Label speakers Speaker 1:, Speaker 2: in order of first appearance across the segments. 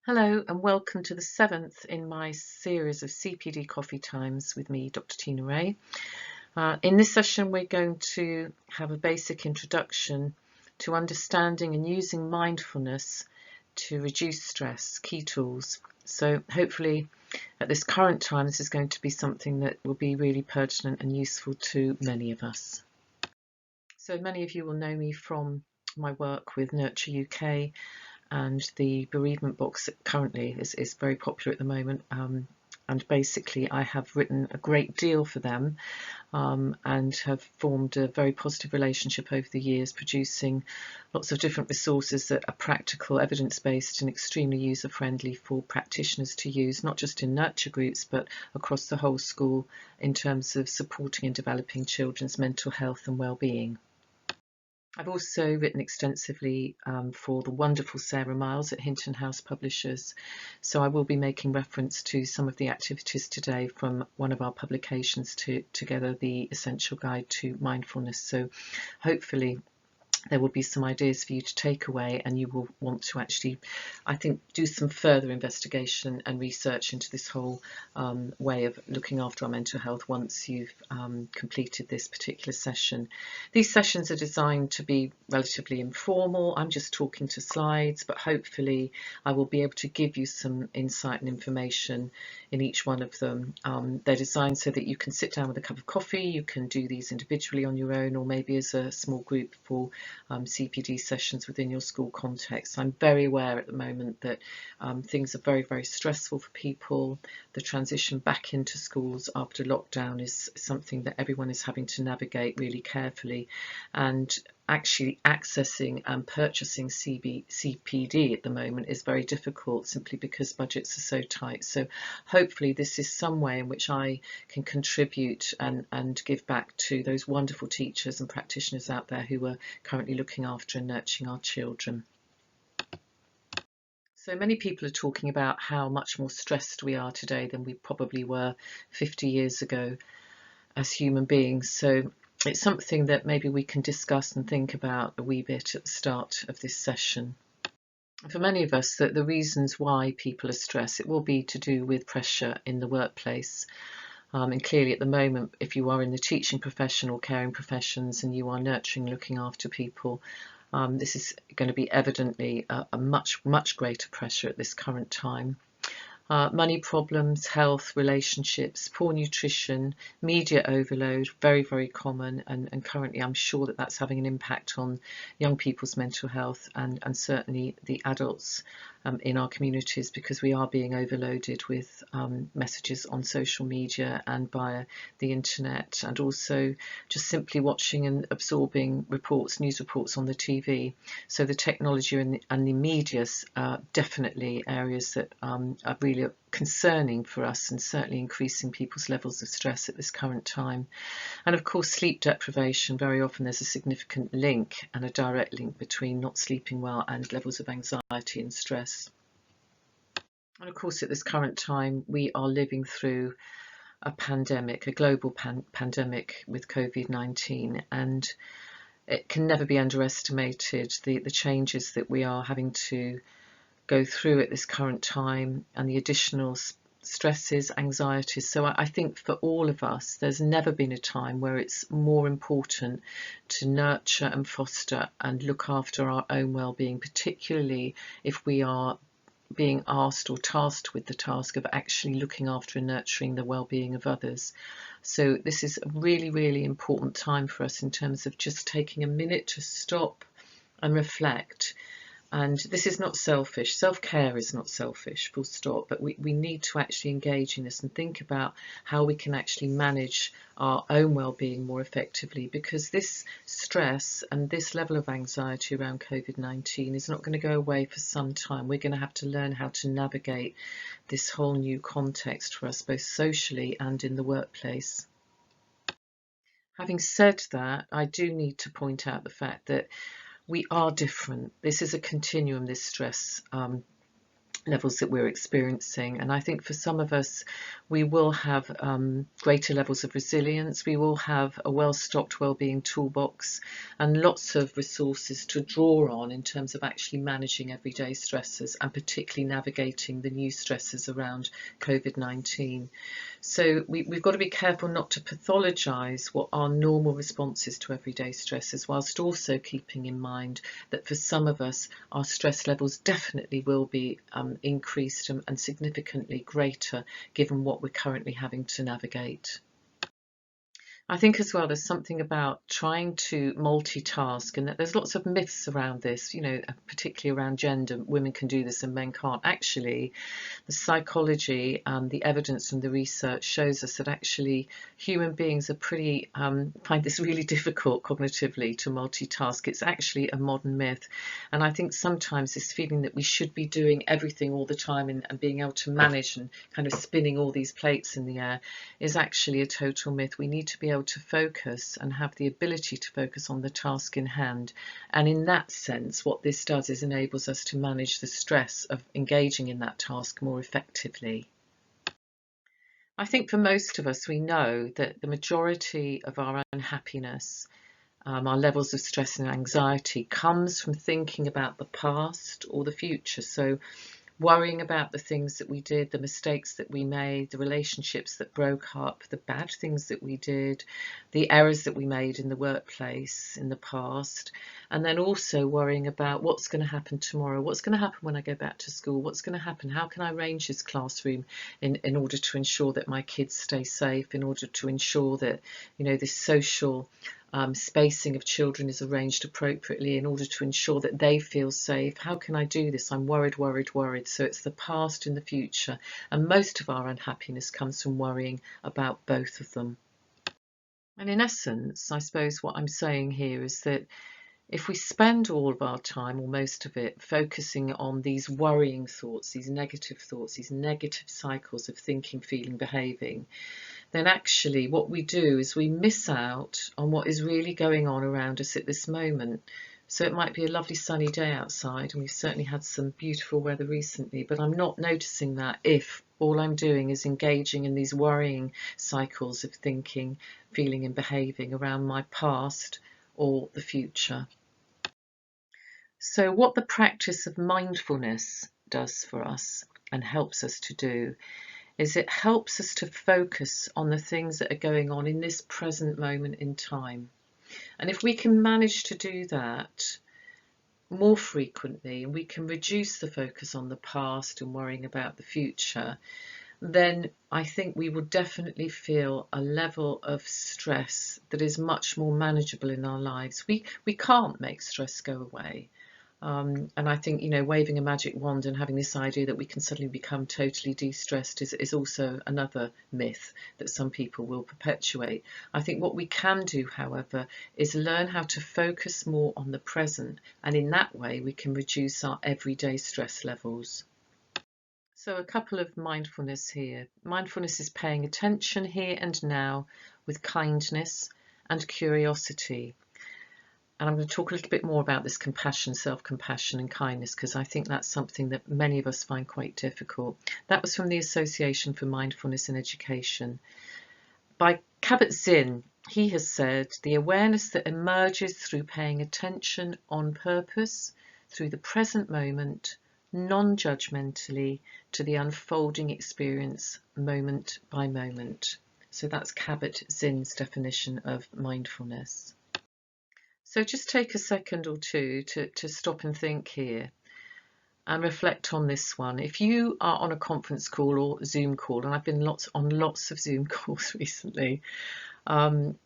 Speaker 1: Hello and welcome to the seventh in my series of CPD Coffee Times with me, Dr Tina Rae. In this session we're going to have a basic introduction to understanding and using mindfulness to reduce stress, key tools. So hopefully at this current time this is going to be something that will be really pertinent and useful to many of us. So many of you will know me from my work with Nurture UK, and the bereavement box currently is very popular at the moment, and basically I have written a great deal for them, and have formed a very positive relationship over the years, producing lots of different resources that are practical, evidence-based and extremely user-friendly for practitioners to use, not just in nurture groups but across the whole school, in terms of supporting and developing children's mental health and well-being. I've also written extensively for the wonderful Sarah Miles at Hinton House Publishers, so I will be making reference to some of the activities today from one of our publications together, the Essential Guide to Mindfulness. So hopefully there will be some ideas for you to take away, and you will want to actually, I think, do some further investigation and research into this whole way of looking after our mental health once you've completed this particular session. These sessions are designed to be relatively informal. I'm just talking to slides, but hopefully I will be able to give you some insight and information in each one of them. They're designed so that you can sit down with a cup of coffee, you can do these individually on your own, or maybe as a small group for CPD sessions within your school context. I'm very aware at the moment that things are very, very stressful for people. The transition back into schools after lockdown is something that everyone is having to navigate really carefully, and actually accessing and purchasing CPD at the moment is very difficult, simply because budgets are so tight. So hopefully this is some way in which I can contribute and give back to those wonderful teachers and practitioners out there who are currently looking after and nurturing our children. So many people are talking about how much more stressed we are today than we probably were 50 years ago as human beings. So it's something that maybe we can discuss and think about a wee bit at the start of this session. For many of us, the reasons why people are stressed, it will be to do with pressure in the workplace. And clearly at the moment, if you are in the teaching profession or caring professions and you are nurturing, looking after people, this is going to be evidently a much greater pressure at this current time. Money problems, health, relationships, poor nutrition, media overload, very, very common, and currently I'm sure that that's having an impact on young people's mental health, and certainly the adults in our communities, because we are being overloaded with messages on social media and via the internet, and also just simply watching and absorbing reports, news reports on the TV. So the technology and the media are definitely areas that are really concerning for us, and certainly increasing people's levels of stress at this current time. And of course, sleep deprivation, very often there's a significant link and a direct link between not sleeping well and levels of anxiety and stress. And of course, at this current time, we are living through a pandemic, a global pandemic with COVID-19, and it can never be underestimated the changes that we are having to go through at this current time, and the additional stresses, anxieties. So I think for all of us, there's never been a time where it's more important to nurture and foster and look after our own well-being, particularly if we are being asked or tasked with the task of actually looking after and nurturing the well-being of others. So this is a really, really important time for us in terms of just taking a minute to stop and reflect. And this is not selfish. Self-care is not selfish, full stop. But we need to actually engage in this and think about how we can actually manage our own well-being more effectively, because this stress and this level of anxiety around COVID-19 is not going to go away for some time. We're going to have to learn how to navigate this whole new context for us, both socially and in the workplace. Having said that, I do need to point out the fact that we are different. This is a continuum, this stress levels that we're experiencing. And I think for some of us, we will have greater levels of resilience. We will have a well-stocked wellbeing toolbox and lots of resources to draw on in terms of actually managing everyday stresses, and particularly navigating the new stresses around COVID-19. So we've got to be careful not to pathologise what are normal responses to everyday stresses, whilst also keeping in mind that for some of us, our stress levels definitely will be increased and significantly greater given what we're currently having to navigate. I think as well there's something about trying to multitask, and that there's lots of myths around this, particularly around gender. Women can do this and men can't. Actually, the psychology and the evidence from the research shows us that actually human beings are pretty find this really difficult cognitively to multitask. It's actually a modern myth, and I think sometimes this feeling that we should be doing everything all the time and being able to manage and kind of spinning all these plates in the air is actually a total myth. We need to be able to focus and have the ability to focus on the task in hand, and in that sense what this does is enables us to manage the stress of engaging in that task more effectively. I think for most of us, we know that the majority of our unhappiness, our levels of stress and anxiety, comes from thinking about the past or the future. So worrying about the things that we did, the mistakes that we made, the relationships that broke up, the bad things that we did, the errors that we made in the workplace in the past, and then also worrying about what's going to happen tomorrow, what's going to happen when I go back to school, what's going to happen, how can I arrange this classroom in order to ensure that my kids stay safe, in order to ensure that this social spacing of children is arranged appropriately in order to ensure that they feel safe. How can I do this? I'm worried, worried, worried. So it's the past and the future. And most of our unhappiness comes from worrying about both of them. And in essence, I suppose what I'm saying here is that if we spend all of our time, or most of it, focusing on these worrying thoughts, these negative cycles of thinking, feeling, behaving, then actually what we do is we miss out on what is really going on around us at this moment. So it might be a lovely sunny day outside, and we've certainly had some beautiful weather recently, but I'm not noticing that if all I'm doing is engaging in these worrying cycles of thinking, feeling and behaving around my past or the future. So what the practice of mindfulness does for us and helps us to do is it helps us to focus on the things that are going on in this present moment in time. And if we can manage to do that more frequently, and we can reduce the focus on the past and worrying about the future, then I think we will definitely feel a level of stress that is much more manageable in our lives. We can't make stress go away. And I think, waving a magic wand and having this idea that we can suddenly become totally de-stressed is also another myth that some people will perpetuate. I think what we can do, however, is learn how to focus more on the present, and in that way we can reduce our everyday stress levels. So a couple of mindfulness here. Mindfulness is paying attention here and now with kindness and curiosity. And I'm going to talk a little bit more about this compassion, self-compassion and kindness, because I think that's something that many of us find quite difficult. That was from the Association for Mindfulness in Education. By Kabat-Zinn, he has said, the awareness that emerges through paying attention on purpose, through the present moment, non-judgmentally, to the unfolding experience moment by moment. So that's Kabat-Zinn's definition of mindfulness. So just take a second or two to stop and think here and reflect on this one. If you are on a conference call or Zoom call, and I've been on lots of Zoom calls recently, can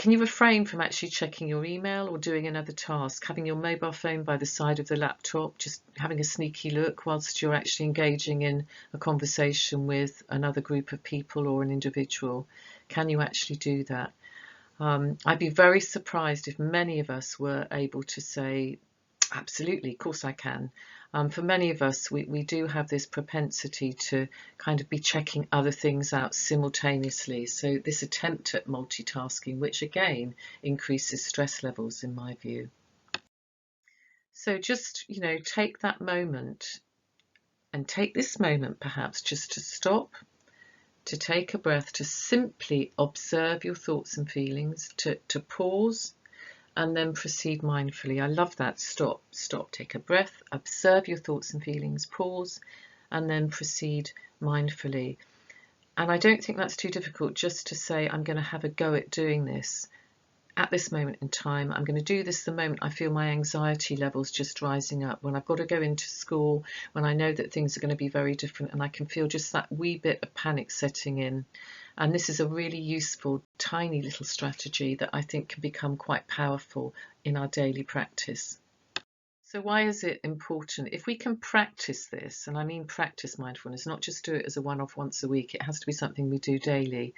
Speaker 1: you refrain from actually checking your email or doing another task, having your mobile phone by the side of the laptop, just having a sneaky look whilst you're actually engaging in a conversation with another group of people or an individual? Can you actually do that? I'd be very surprised if many of us were able to say, absolutely, of course I can. For many of us, we do have this propensity to kind of be checking other things out simultaneously. So this attempt at multitasking, which again increases stress levels in my view. So just, take that moment And take this moment perhaps just to stop, to take a breath, to simply observe your thoughts and feelings, to pause and then proceed mindfully. I love that. Stop, take a breath, observe your thoughts and feelings, pause, and then proceed mindfully. And I don't think that's too difficult, just to say, I'm going to have a go at doing this at this moment in time. I'm going to do this the moment I feel my anxiety levels just rising up, when I've got to go into school, when I know that things are going to be very different and I can feel just that wee bit of panic setting in. And this is a really useful, tiny little strategy that I think can become quite powerful in our daily practice. So why is it important? If we can practice this, and I mean practice mindfulness, not just do it as a one-off once a week, it has to be something we do daily.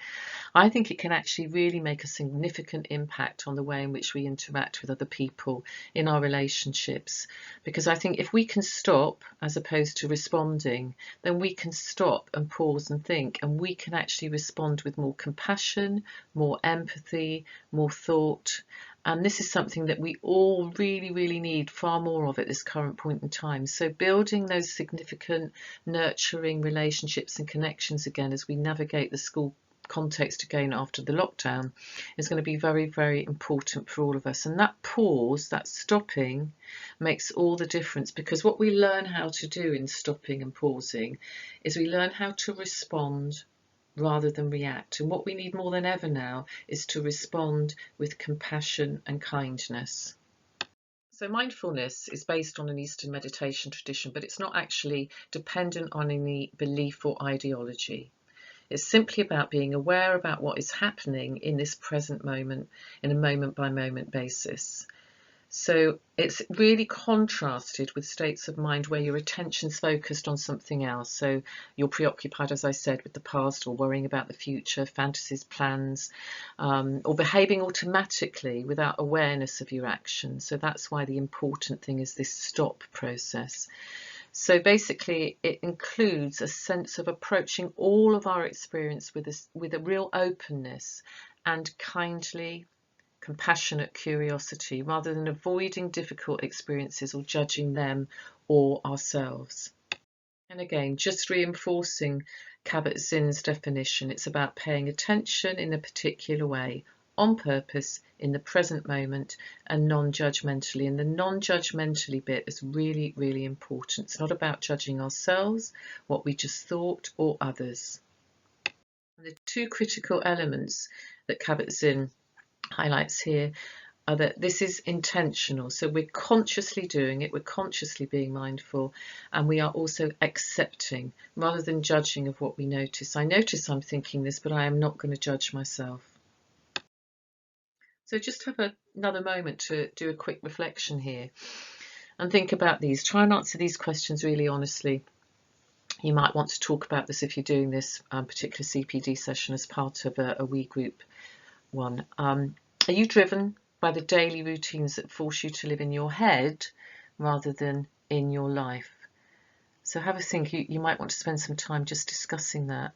Speaker 1: I think it can actually really make a significant impact on the way in which we interact with other people in our relationships. Because I think if we can stop as opposed to responding, then we can stop and pause and think, and we can actually respond with more compassion, more empathy, more thought. And this is something that we all really, really need far more of at this current point in time. So building those significant, nurturing relationships and connections again as we navigate the school context again after the lockdown is going to be very, very important for all of us. And that pause, that stopping, makes all the difference, because what we learn how to do in stopping and pausing is we learn how to respond rather than react. And what we need more than ever now is to respond with compassion and kindness. So mindfulness is based on an Eastern meditation tradition, but it's not actually dependent on any belief or ideology. It's simply about being aware about what is happening in this present moment, in a moment by moment basis. So it's really contrasted with states of mind where your attention's focused on something else. So you're preoccupied, as I said, with the past, or worrying about the future, fantasies, plans, or behaving automatically without awareness of your actions. So that's why the important thing is this stop process. So basically it includes a sense of approaching all of our experience with a real openness and kindly, compassionate curiosity, rather than avoiding difficult experiences or judging them or ourselves. And again, just reinforcing Kabat-Zinn's definition, it's about paying attention in a particular way, on purpose, in the present moment, and non-judgmentally. And the non-judgmentally bit is really, really important. It's not about judging ourselves, what we just thought, or others. And the two critical elements that Kabat-Zinn highlights here are that this is intentional. So we're consciously doing it, we're consciously being mindful, and we are also accepting rather than judging of what we notice. I notice I'm thinking this, but I am not going to judge myself. So just have another moment to do a quick reflection here and think about these. Try and answer these questions really honestly. You might want to talk about this if you're doing this particular CPD session as part of a wee group one. Are you driven by the daily routines that force you to live in your head rather than in your life? So have a think. You might want to spend some time just discussing that.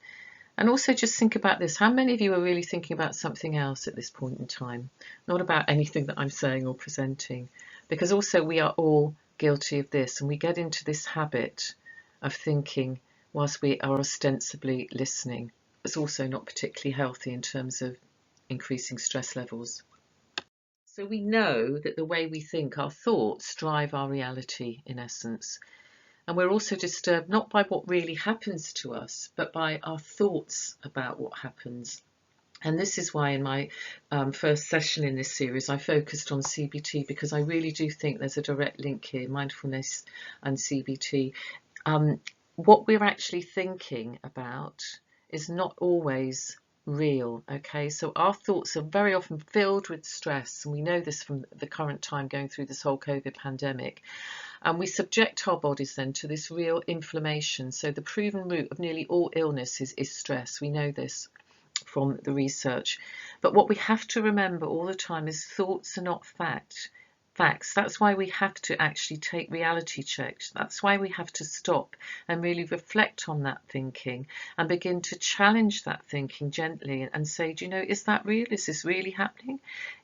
Speaker 1: And also just think about this. How many of you are really thinking about something else at this point in time? Not about anything that I'm saying or presenting. Because also we are all guilty of this, and we get into this habit of thinking whilst we are ostensibly listening. It's also not particularly healthy in terms of increasing stress levels. So we know that the way we think, our thoughts drive our reality in essence. And we're also disturbed not by what really happens to us, but by our thoughts about what happens. And this is why in my first session in this series, I focused on CBT, because I really do think there's a direct link here, mindfulness and CBT. What we're actually thinking about is not always real. Okay, so our thoughts are very often filled with stress, and we know this from the current time going through this whole COVID pandemic. And we subject our bodies then to this real inflammation. So the proven root of nearly all illness is stress. We know this from the research. But what we have to remember all the time is thoughts are not fact. facts. That's why we have to actually take reality checks. That's why we have to stop and really reflect on that thinking and begin to challenge that thinking gently and say, do you know, is that real? Is this really happening?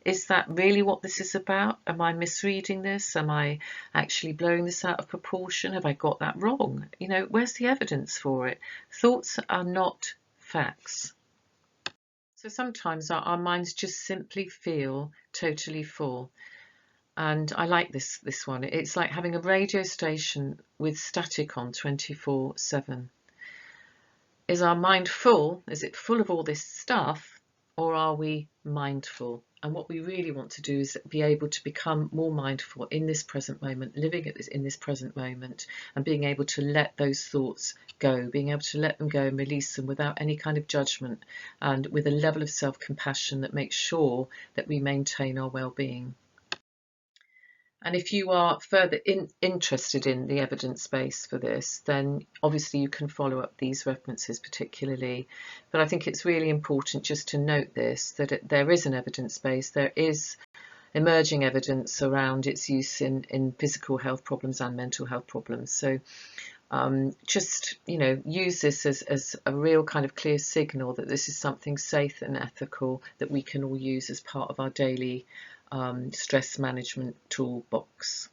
Speaker 1: Is that really what this is about? Am I misreading this? Am I actually blowing this out of proportion? Have I got that wrong? You know, where's the evidence for it? Thoughts are not facts. So sometimes our minds just simply feel totally full. And I like this one. It's like having a radio station with static on 24/7. Is our mind full? Is it full of all this stuff? Or are we mindful? And what we really want to do is be able to become more mindful in this present moment, living in this present moment, and being able to let those thoughts go, being able to let them go and release them without any kind of judgment, and with a level of self-compassion that makes sure that we maintain our well-being. And if you are further interested in the evidence base for this, then obviously you can follow up these references particularly. But I think it's really important just to note this, that there is an evidence base, there is emerging evidence around its use in physical health problems and mental health problems. So just, you know, use this as a real kind of clear signal that this is something safe and ethical that we can all use as part of our daily stress management toolbox.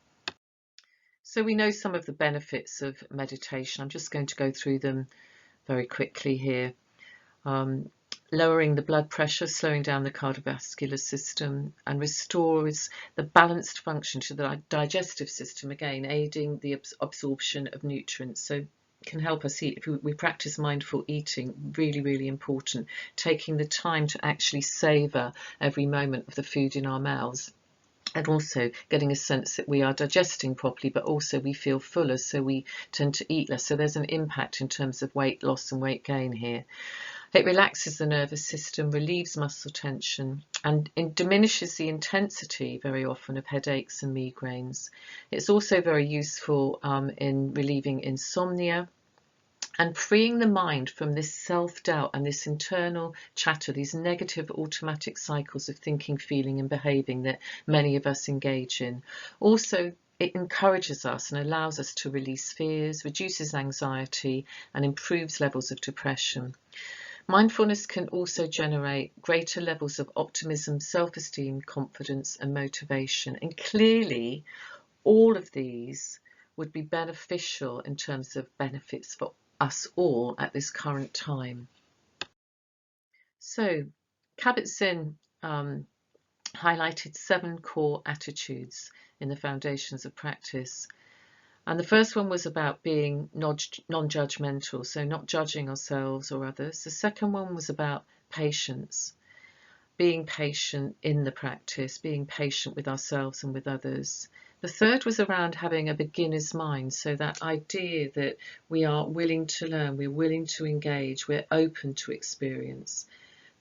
Speaker 1: So we know some of the benefits of meditation. I'm just going to go through them very quickly here. Lowering the blood pressure, slowing down the cardiovascular system, and restores the balanced function to the digestive system, again aiding the absorption of nutrients. So can help us eat. If we practice mindful eating, really, really important, taking the time to actually savor every moment of the food in our mouths, and also getting a sense that we are digesting properly, but also we feel fuller, so we tend to eat less. So there's an impact in terms of weight loss and weight gain here. It relaxes the nervous system, relieves muscle tension, and it diminishes the intensity very often of headaches and migraines. It's also very useful in relieving insomnia and freeing the mind from this self-doubt and this internal chatter, these negative automatic cycles of thinking, feeling and behaving that many of us engage in. Also, it encourages us and allows us to release fears, reduces anxiety and improves levels of depression. Mindfulness can also generate greater levels of optimism, self-esteem, confidence and motivation. And clearly, all of these would be beneficial in terms of benefits for us all at this current time. So, Kabat-Zinn highlighted 7 core attitudes in the foundations of practice. And the first one was about being non-judgmental, so not judging ourselves or others. The second one was about patience, being patient in the practice, being patient with ourselves and with others. The third was around having a beginner's mind, so that idea that we are willing to learn, we're willing to engage, we're open to experience.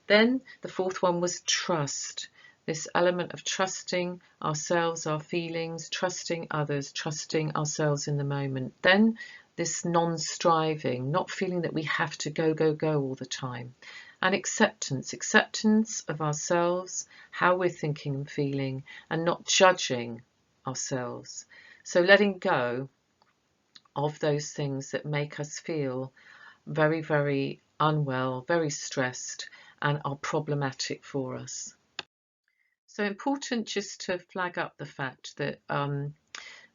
Speaker 1: Then the fourth one was trust. This element of trusting ourselves, our feelings, trusting others, trusting ourselves in the moment. Then this non-striving, not feeling that we have to go all the time. And acceptance of ourselves, how we're thinking and feeling, and not judging ourselves. So letting go of those things that make us feel very, very unwell, very stressed, and are problematic for us. So important just to flag up the fact that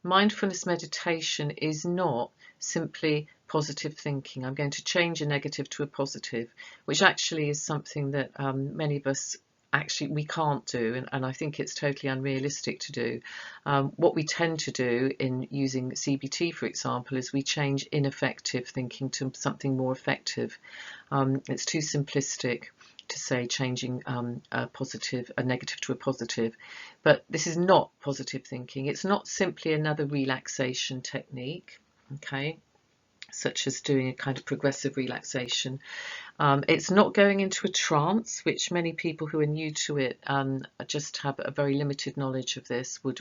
Speaker 1: mindfulness meditation is not simply positive thinking. I'm going to change a negative to a positive, which actually is something that many of us we can't do, and I think it's totally unrealistic to do. What we tend to do in using CBT, for example, is we change ineffective thinking to something more effective. It's too simplistic to say changing a negative to a positive, but this is not positive thinking. It's not simply another relaxation technique, okay, such as doing a kind of progressive relaxation. It's not going into a trance, which many people who are new to it just have a very limited knowledge of this would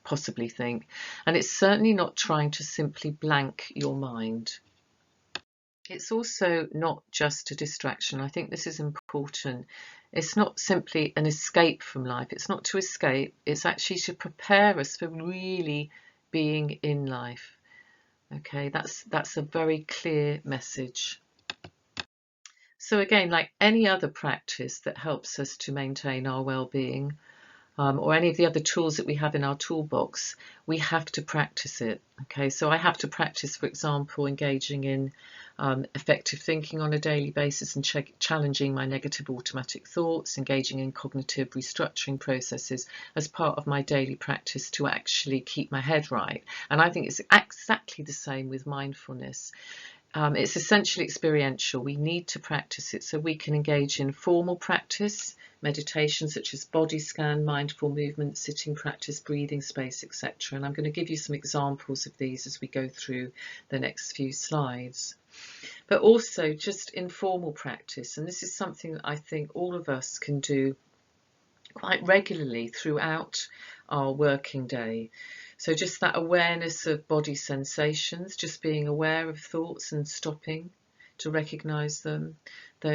Speaker 1: possibly think, and it's certainly not trying to simply blank your mind. It's also not just a distraction. I think this is important. It's not simply an escape from life. It's not to escape. It's actually to prepare us for really being in life. Okay, that's a very clear message. So again, like any other practice that helps us to maintain our well-being, or any of the other tools that we have in our toolbox, we have to practice it. Okay, so I have to practice, for example, engaging in effective thinking on a daily basis and challenging my negative automatic thoughts, engaging in cognitive restructuring processes as part of my daily practice to actually keep my head right. And I think it's exactly the same with mindfulness. It's essentially experiential. We need to practice it so we can engage in formal practice, meditation such as body scan, mindful movement, sitting practice, breathing space, etc. And I'm going to give you some examples of these as we go through the next few slides. But also just informal practice, and this is something that I think all of us can do quite regularly throughout our working day. So just that awareness of body sensations, just being aware of thoughts and stopping to recognise them.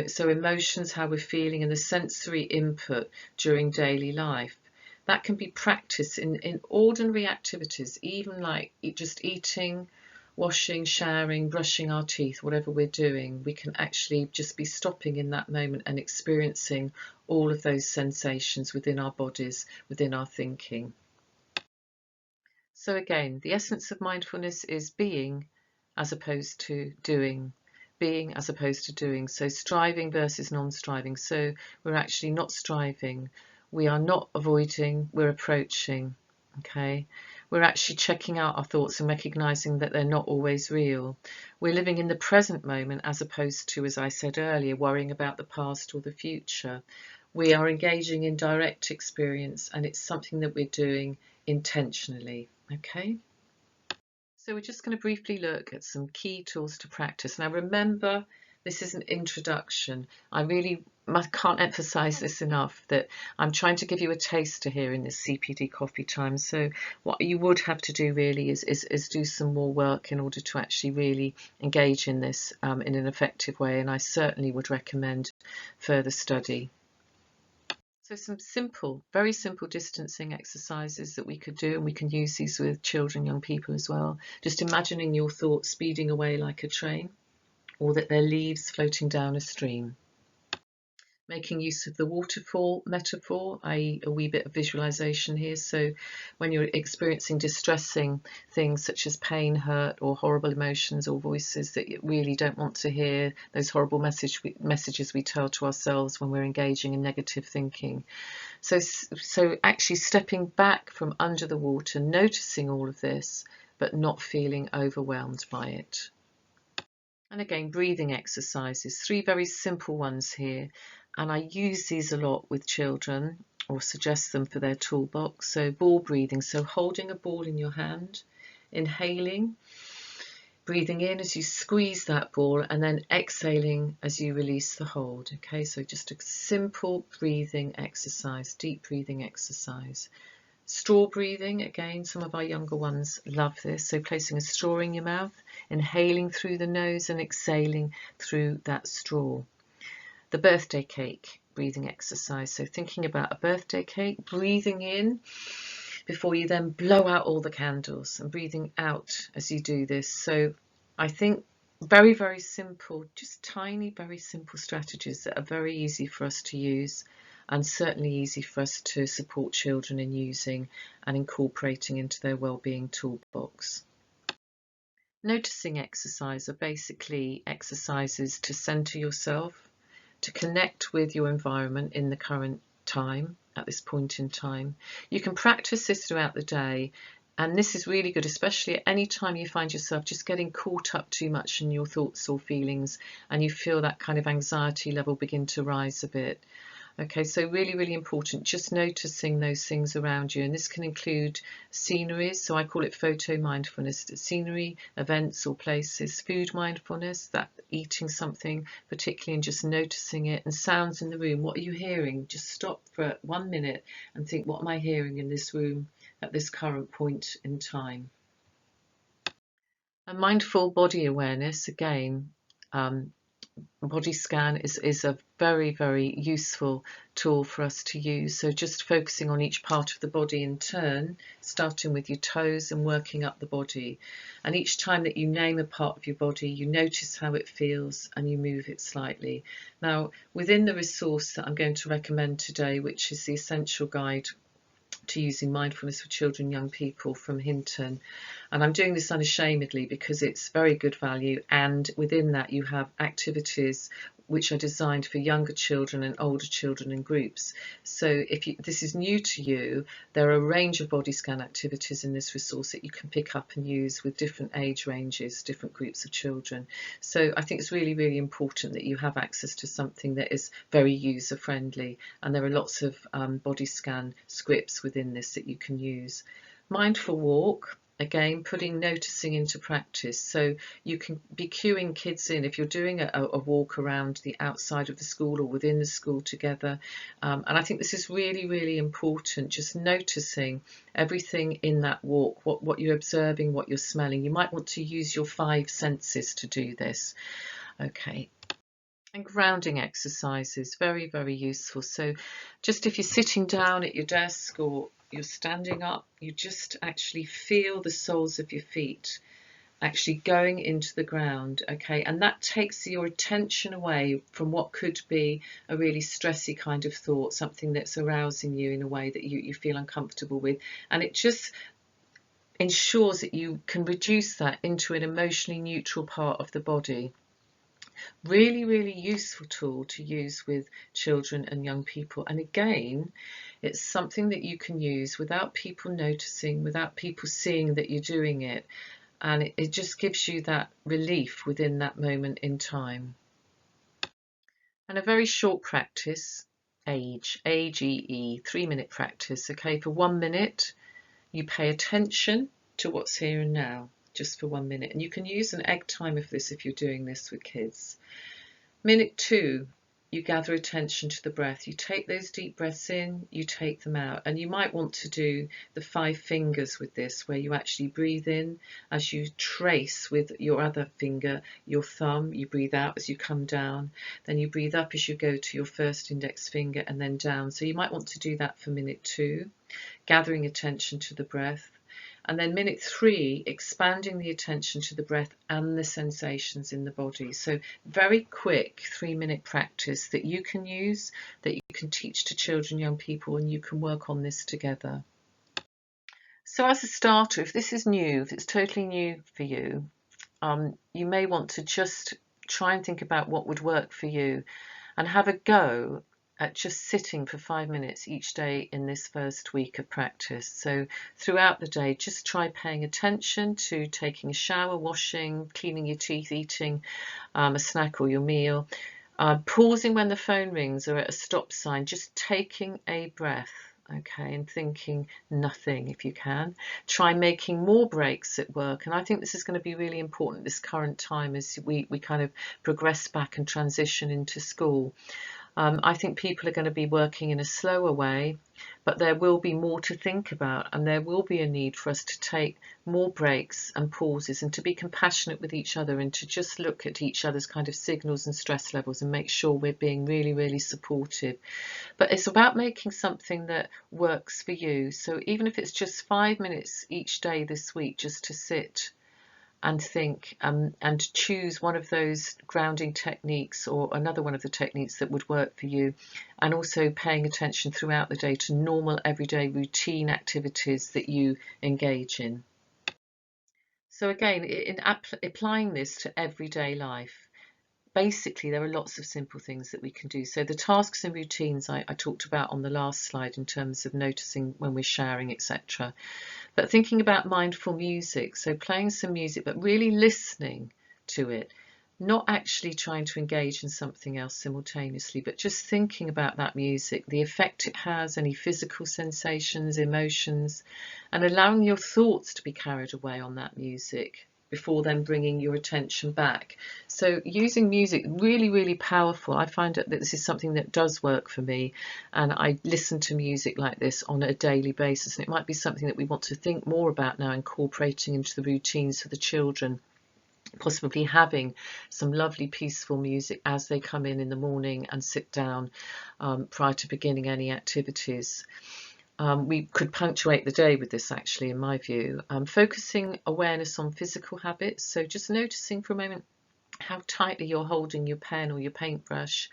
Speaker 1: So emotions, how we're feeling, and the sensory input during daily life. That can be practiced in ordinary activities, even like just eating, washing, showering, brushing our teeth, whatever we're doing. We can actually just be stopping in that moment and experiencing all of those sensations within our bodies, within our thinking. So again, the essence of mindfulness is being as opposed to doing. Being as opposed to doing. So striving versus non-striving. So we're actually not striving. We are not avoiding, we're approaching. Okay, we're actually checking out our thoughts and recognizing that they're not always real. We're living in the present moment as opposed to, as I said earlier, worrying about the past or the future. We are engaging in direct experience, and it's something that we're doing intentionally. Okay, so we're just going to briefly look at some key tools to practice. Now remember, this is an introduction. I really can't emphasize this enough, that I'm trying to give you a taster here in this CPD coffee time. So what you would have to do really is do some more work in order to actually really engage in this in an effective way. And I certainly would recommend further study. So some simple, very simple distancing exercises that we could do, and we can use these with children, young people as well. Just imagining your thoughts speeding away like a train, or that they're leaves floating down a stream. Making use of the waterfall metaphor, i.e. a wee bit of visualization here. So when you're experiencing distressing things such as pain, hurt, or horrible emotions or voices that you really don't want to hear, those horrible messages we tell to ourselves when we're engaging in negative thinking. So actually stepping back from under the water, noticing all of this, but not feeling overwhelmed by it. And again, breathing exercises, 3 very simple ones here. And I use these a lot with children, or suggest them for their toolbox. So ball breathing, so holding a ball in your hand, inhaling, breathing in as you squeeze that ball, and then exhaling as you release the hold. Okay, so just a simple breathing exercise, deep breathing exercise. Straw breathing, again, some of our younger ones love this. So placing a straw in your mouth, inhaling through the nose and exhaling through that straw. The birthday cake breathing exercise. So thinking about a birthday cake, breathing in before you then blow out all the candles, and breathing out as you do this. So I think very, very simple, just tiny, very simple strategies that are very easy for us to use, and certainly easy for us to support children in using and incorporating into their wellbeing toolbox. Noticing exercise are basically exercises to center yourself, to connect with your environment in the current time, at this point in time. You can practice this throughout the day, and this is really good, especially at any time you find yourself just getting caught up too much in your thoughts or feelings, and you feel that kind of anxiety level begin to rise a bit. Okay, so really, really important, just noticing those things around you. And this can include sceneries, so I call it photo mindfulness, scenery, events or places, food mindfulness, that eating something particularly and just noticing it, and sounds in the room. What are you hearing? Just stop for 1 minute and think, what am I hearing in this room at this current point in time? And mindful body awareness, again, body scan is a very, very useful tool for us to use. So just focusing on each part of the body in turn, starting with your toes and working up the body. And each time that you name a part of your body, you notice how it feels and you move it slightly. Now, within the resource that I'm going to recommend today, which is the Essential Guide to Using Mindfulness for Children and Young People from Hinton, and I'm doing this unashamedly because it's very good value, and within that you have activities which are designed for younger children and older children in groups. So if this is new to you, there are a range of body scan activities in this resource that you can pick up and use with different age ranges, different groups of children. So I think it's really, really important that you have access to something that is very user friendly, and there are lots of body scan scripts within this that you can use. Mindful walk. Again, putting noticing into practice. So you can be cueing kids in if you're doing a walk around the outside of the school or within the school together. And I think this is really, really important, just noticing everything in that walk, what you're observing, what you're smelling. You might want to use your 5 senses to do this. Okay. And grounding exercises, very, very useful. So just if you're sitting down at your desk or you're standing up, you just actually feel the soles of your feet actually going into the ground, okay? And that takes your attention away from what could be a really stressy kind of thought, something that's arousing you in a way that you feel uncomfortable with. And it just ensures that you can reduce that into an emotionally neutral part of the body. Really, really useful tool to use with children and young people. And again, it's something that you can use without people noticing, without people seeing that you're doing it. And it just gives you that relief within that moment in time. And a very short practice, AGE, 3-minute practice. Okay, for 1 minute, you pay attention to what's here and now, just for 1 minute. And you can use an egg timer for this if you're doing this with kids. Minute 2, you gather attention to the breath. You take those deep breaths in, you take them out. And you might want to do the 5 fingers with this, where you actually breathe in as you trace with your other finger, your thumb, you breathe out as you come down. Then you breathe up as you go to your first index finger and then down. So you might want to do that for minute 2, gathering attention to the breath. And then minute 3, expanding the attention to the breath and the sensations in the body. So very quick 3-minute practice that you can use, that you can teach to children, young people, and you can work on this together. So as a starter, if this is new, if it's totally new for you, you may want to just try and think about what would work for you and have a go at just sitting for 5 minutes each day in this first week of practice. So throughout the day, just try paying attention to taking a shower, washing, cleaning your teeth, eating a snack or your meal, pausing when the phone rings or at a stop sign, just taking a breath. Okay, and thinking nothing if you can. Try making more breaks at work, and I think this is going to be really important this current time as we kind of progress back and transition into school. I think people are going to be working in a slower way, but there will be more to think about, and there will be a need for us to take more breaks and pauses and to be compassionate with each other and to just look at each other's kind of signals and stress levels and make sure we're being really, really supportive. But it's about making something that works for you. So even if it's just 5 minutes each day this week, just to sit and think and choose one of those grounding techniques or another one of the techniques that would work for you, and also paying attention throughout the day to normal everyday routine activities that you engage in. So again, in applying this to everyday life, basically there are lots of simple things that we can do. So the tasks and routines I talked about on the last slide in terms of noticing when we're showering, etc. But thinking about mindful music, so playing some music but really listening to it, not actually trying to engage in something else simultaneously, but just thinking about that music, the effect it has, any physical sensations, emotions, and allowing your thoughts to be carried away on that music before then bringing your attention back. So using music, really, really powerful. I find that this is something that does work for me, and I listen to music like this on a daily basis, and it might be something that we want to think more about now, incorporating into the routines for the children possibly having some lovely peaceful music as they come in the morning and sit down prior to beginning any activities. We could punctuate the day with this, actually, in my view. Focusing awareness on physical habits, so just noticing for a moment how tightly you're holding your pen or your paintbrush,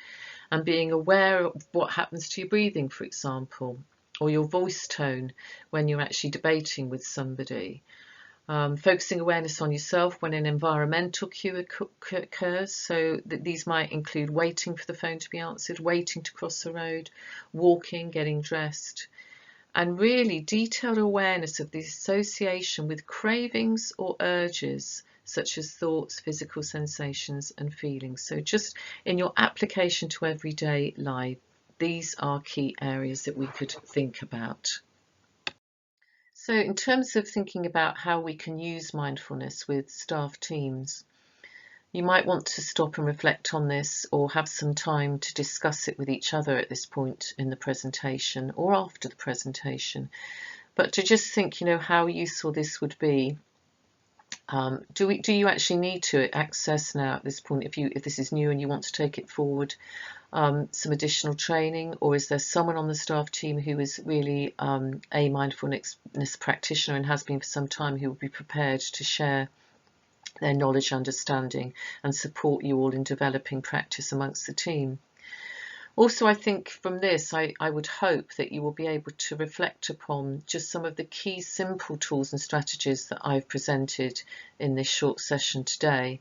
Speaker 1: and being aware of what happens to your breathing, for example, or your voice tone when you're actually debating with somebody. Focusing awareness on yourself when an environmental cue occurs. So these might include waiting for the phone to be answered, waiting to cross the road, walking, getting dressed, and really detailed awareness of the association with cravings or urges, such as thoughts, physical sensations and feelings. So just in your application to everyday life, these are key areas that we could think about. So in terms of thinking about how we can use mindfulness with staff teams, you might want to stop and reflect on this, or have some time to discuss it with each other at this point in the presentation or after the presentation. But to just think, how useful this would be. Do you actually need to access now at this point, if this is new and you want to take it forward, some additional training, or is there someone on the staff team who is really a mindfulness practitioner and has been for some time, who will be prepared to share their knowledge, understanding and support you all in developing practice amongst the team? Also, I think from this, I would hope that you will be able to reflect upon just some of the key simple tools and strategies that I've presented in this short session today,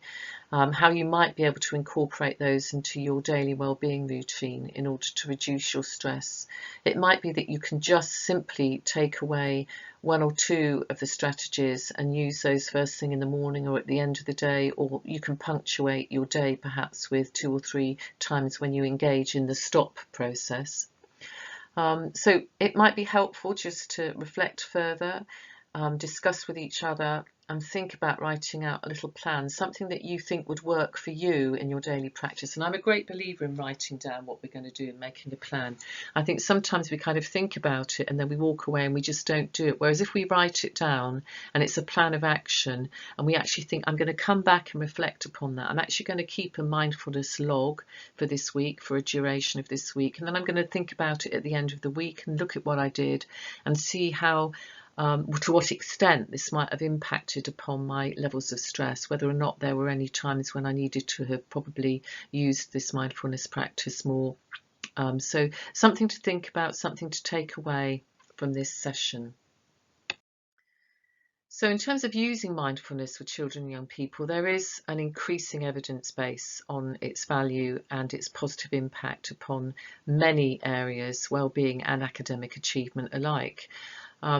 Speaker 1: how you might be able to incorporate those into your daily well-being routine in order to reduce your stress. It might be that you can just simply take away one or two of the strategies and use those first thing in the morning or at the end of the day, or you can punctuate your day perhaps with 2 or 3 times when you engage in the stop process. So it might be helpful just to reflect further, discuss with each other, and think about writing out a little plan, something that you think would work for you in your daily practice. And I'm a great believer in writing down what we're going to do and making a plan. I think sometimes we kind of think about it and then we walk away and we just don't do it. Whereas if we write it down and it's a plan of action, and we actually think, I'm going to come back and reflect upon that. I'm actually going to keep a mindfulness log for this week, for a duration of this week. And then I'm going to think about it at the end of the week and look at what I did and see how to what extent this might have impacted upon my levels of stress, whether or not there were any times when I needed to have probably used this mindfulness practice more. So something to think about, something to take away from this session. So in terms of using mindfulness with children and young people, there is an increasing evidence base on its value and its positive impact upon many areas, well-being and academic achievement alike.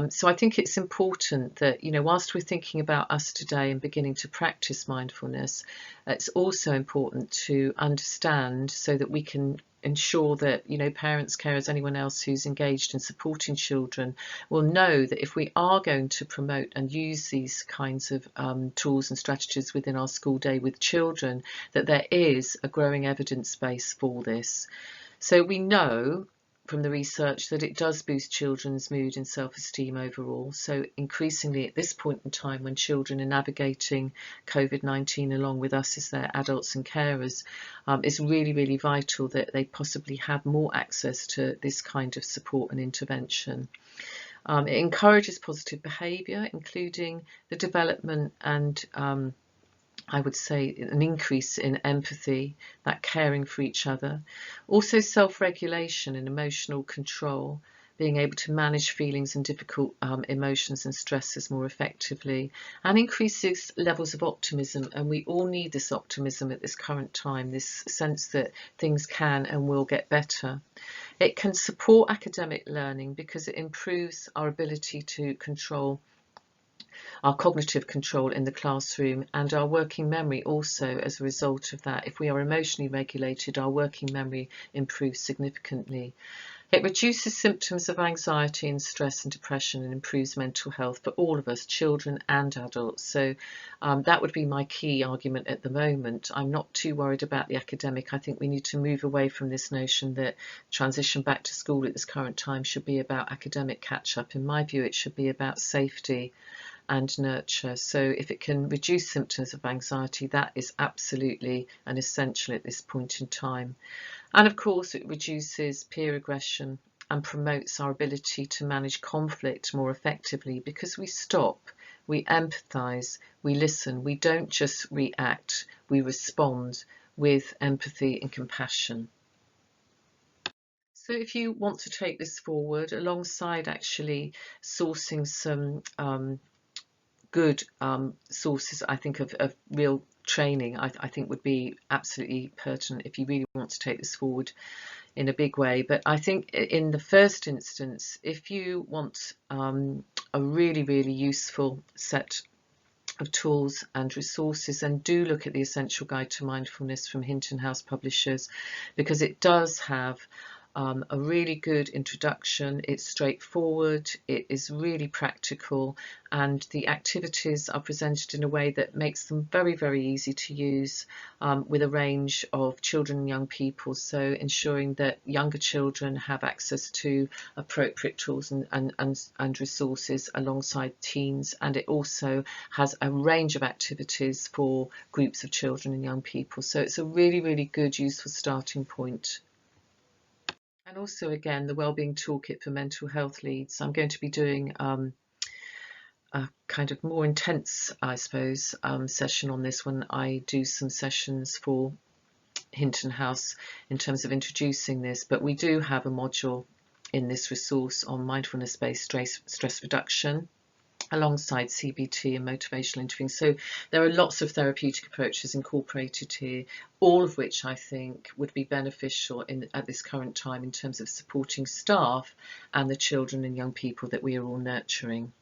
Speaker 1: So I think it's important that, whilst we're thinking about us today and beginning to practice mindfulness, it's also important to understand so that we can ensure that, parents, carers, anyone else who's engaged in supporting children will know that if we are going to promote and use these kinds of tools and strategies within our school day with children, that there is a growing evidence base for this. So we know from the research that it does boost children's mood and self-esteem overall. So increasingly at this point in time, when children are navigating COVID-19 along with us as their adults and carers, it's really, really vital that they possibly have more access to this kind of support and intervention. It encourages positive behaviour, including the development and I would say an increase in empathy, that caring for each other. Also self-regulation and emotional control, being able to manage feelings and difficult emotions and stresses more effectively, and increases levels of optimism. And we all need this optimism at this current time, this sense that things can and will get better. It can support academic learning because it improves our ability to control our cognitive control in the classroom and our working memory also as a result of that. If we are emotionally regulated, our working memory improves significantly. It reduces symptoms of anxiety and stress and depression and improves mental health for all of us, children and adults. So that would be my key argument at the moment. I'm not too worried about the academic. I think we need to move away from this notion that transition back to school at this current time should be about academic catch-up. In my view, it should be about safety and nurture. So if it can reduce symptoms of anxiety, that is absolutely an essential at this point in time. And of course, it reduces peer aggression and promotes our ability to manage conflict more effectively because we stop, we empathise, we listen, we don't just react, we respond with empathy and compassion. So if you want to take this forward alongside actually sourcing some good sources, I think, of real training, I think would be absolutely pertinent if you really want to take this forward in a big way. But I think in the first instance, if you want a really useful set of tools and resources, and do look at the Essential Guide to Mindfulness from Hinton House Publishers, because it does have a really good introduction. It's straightforward, it is really practical, and the activities are presented in a way that makes them very easy to use with a range of children and young people, so ensuring that younger children have access to appropriate tools and resources alongside teens. And it also has a range of activities for groups of children and young people, so it's a really good useful starting point. And also, again, the Wellbeing Toolkit for Mental Health Leads. I'm going to be doing a kind of more intense, I suppose, session on this when I do some sessions for Hinton House in terms of introducing this. But we do have a module in this resource on mindfulness-based stress reduction, alongside CBT and motivational interviewing. So there are lots of therapeutic approaches incorporated here, all of which I think would be beneficial at this current time in terms of supporting staff and the children and young people that we are all nurturing.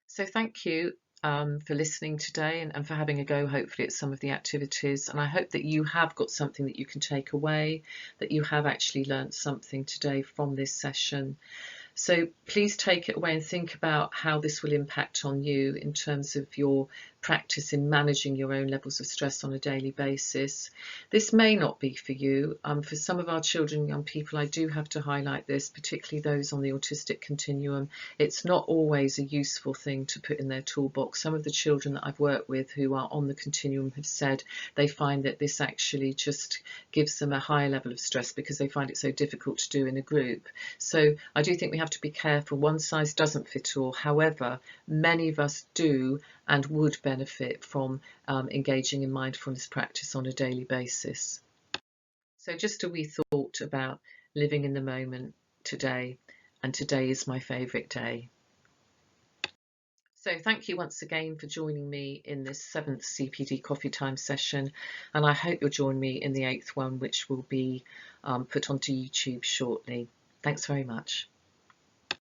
Speaker 1: So thank you for listening today and for having a go, hopefully, at some of the activities. And I hope that you have got something that you can take away, that you have actually learnt something today from this session. So please take it away and think about how this will impact on you in terms of your practice in managing your own levels of stress on a daily basis. This may not be for you. For some of our children and young people, I do have to highlight this, particularly those on the autistic continuum. It's not always a useful thing to put in their toolbox. Some of the children that I've worked with who are on the continuum have said they find that this actually just gives them a higher level of stress because they find it so difficult to do in a group. So I do think we have to be careful. One size doesn't fit all. However, many of us do and would benefit from engaging in mindfulness practice on a daily basis. So just a wee thought about living in the moment today, and today is my favourite day. So thank you once again for joining me in this 7th CPD Coffee Time session, and I hope you'll join me in the 8th one, which will be put onto YouTube shortly. Thanks very much.